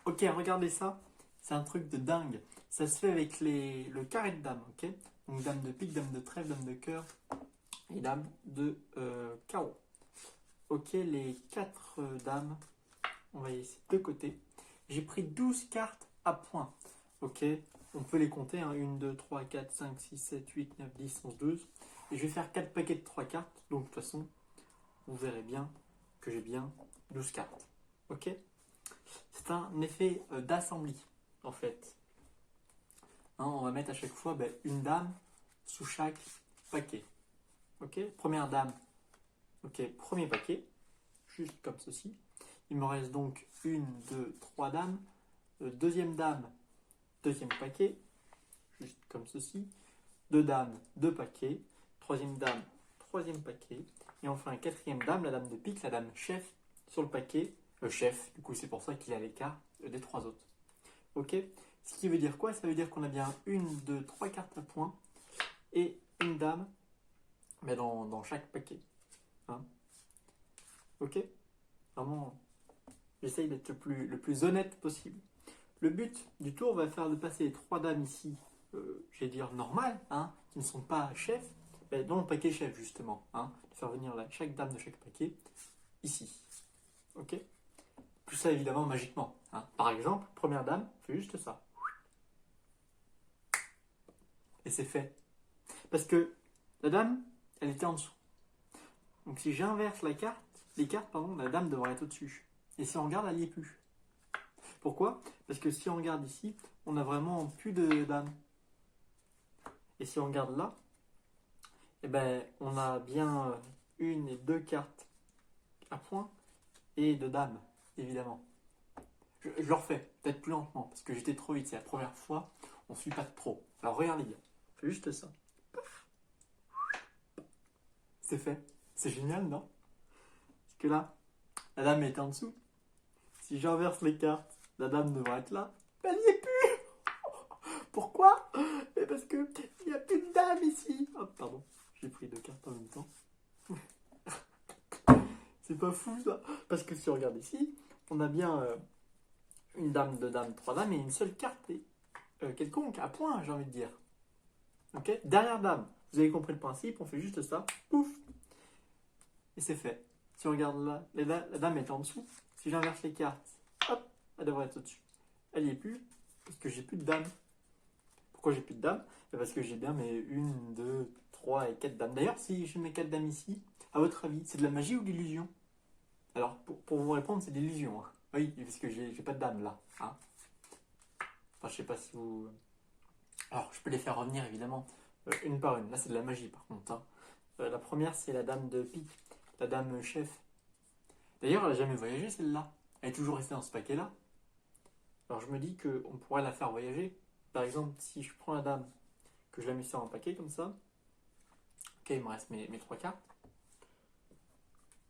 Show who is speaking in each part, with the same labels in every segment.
Speaker 1: Ok, regardez ça. C'est un truc de dingue. Ça se fait avec le carré de dame, ok? Donc dame de pique, dame de trèfle, dame de cœur et dame de carreau. Ok, les quatre dames, on va y laisser de côté. J'ai pris 12 cartes à points. Ok, on peut les compter, hein. 1, 2, 3, 4, 5, 6, 7, 8, 9, 10, 11, 12. Et je vais faire 4 paquets de 3 cartes. Donc de toute façon, vous verrez bien que j'ai bien 12 cartes. Ok? C'est un effet d'assembly, en fait. Hein, on va mettre à chaque fois une dame sous chaque paquet. Ok? Première dame. Ok, premier paquet. Juste comme ceci. Il me reste donc 1, 2, 3 dames. Deuxième dame, deuxième paquet. Juste comme ceci. Deux dames, deux paquets. Troisième dame, troisième paquet. Et enfin, quatrième dame, la dame de pique, la dame chef sur le paquet. Chef, du coup, c'est pour ça qu'il est à l'écart des trois autres. Ok? Ce qui veut dire quoi? Ça veut dire qu'on a bien une, deux, trois cartes à points et une dame dans chaque paquet. Hein? Ok? Vraiment, j'essaye d'être le plus honnête possible. Le but du tour va faire de passer les trois dames ici, je vais dire normales, hein, qui ne sont pas chefs, dans le paquet chef justement. Hein, de faire venir chaque dame de chaque paquet ici. Ok? Tout ça évidemment magiquement. Hein. Par exemple, première dame, fait juste ça. Et c'est fait. Parce que la dame, elle était en dessous. Donc si j'inverse les cartes, pardon, la dame devrait être au-dessus. Et si on regarde, elle n'y est plus. Pourquoi? Parce que si on regarde ici, on n'a vraiment plus de dames. Et si on regarde là, eh ben, on a bien une et deux cartes à points et de dames, évidemment. Je le refais, peut-être plus lentement, parce que j'étais trop vite. C'est la première fois, on ne suit pas de pro. Alors regardez bien, fais juste ça. C'est fait. C'est génial, non? Parce que là, la dame est en dessous. Si j'inverse les cartes, la dame devrait être là. Elle n'y est plus. Pourquoi? Parce qu'il n'y a plus de dame ici. Oh, pardon, j'ai pris deux cartes en même temps. C'est pas fou ça. Parce que si on regarde ici, on a bien une dame, deux dames, trois dames et une seule carte quelconque, à point, j'ai envie de dire. Ok? Dernière dame. Vous avez compris le principe, on fait juste ça. Pouf! Et c'est fait. Si on regarde là, la dame est en dessous. Si j'inverse les cartes, hop, elle devrait être au-dessus. Elle n'y est plus, parce que j'ai plus de dame. Pourquoi j'ai plus de dames? Parce que j'ai bien mes 1, 2, 3 et 4 dames. D'ailleurs, si je mets 4 dames ici, à votre avis, c'est de la magie ou de l'illusion? Alors, pour vous répondre, c'est de l'illusion. Hein. Oui, parce que j'ai pas de dames là. Hein. Enfin, je sais pas si vous. Alors, je peux les faire revenir évidemment une par une. Là, c'est de la magie par contre. Hein. La première, c'est la dame de pique, la dame chef. D'ailleurs, elle n'a jamais voyagé celle-là. Elle est toujours restée dans ce paquet-là. Alors, je me dis qu'on pourrait la faire voyager. Par exemple, si je prends la dame, que je la mets sur un paquet comme ça. Ok, il me reste mes trois cartes.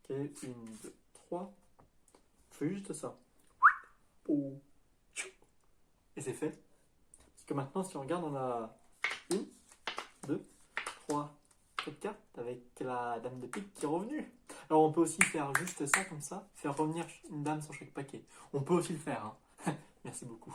Speaker 1: Ok, une, deux, trois. Je fais juste ça. Et c'est fait. Parce que maintenant, si on regarde, on a une, deux, trois, quatre cartes avec la dame de pique qui est revenue. Alors on peut aussi faire juste ça comme ça, faire revenir une dame sur chaque paquet. On peut aussi le faire. Hein. Merci beaucoup.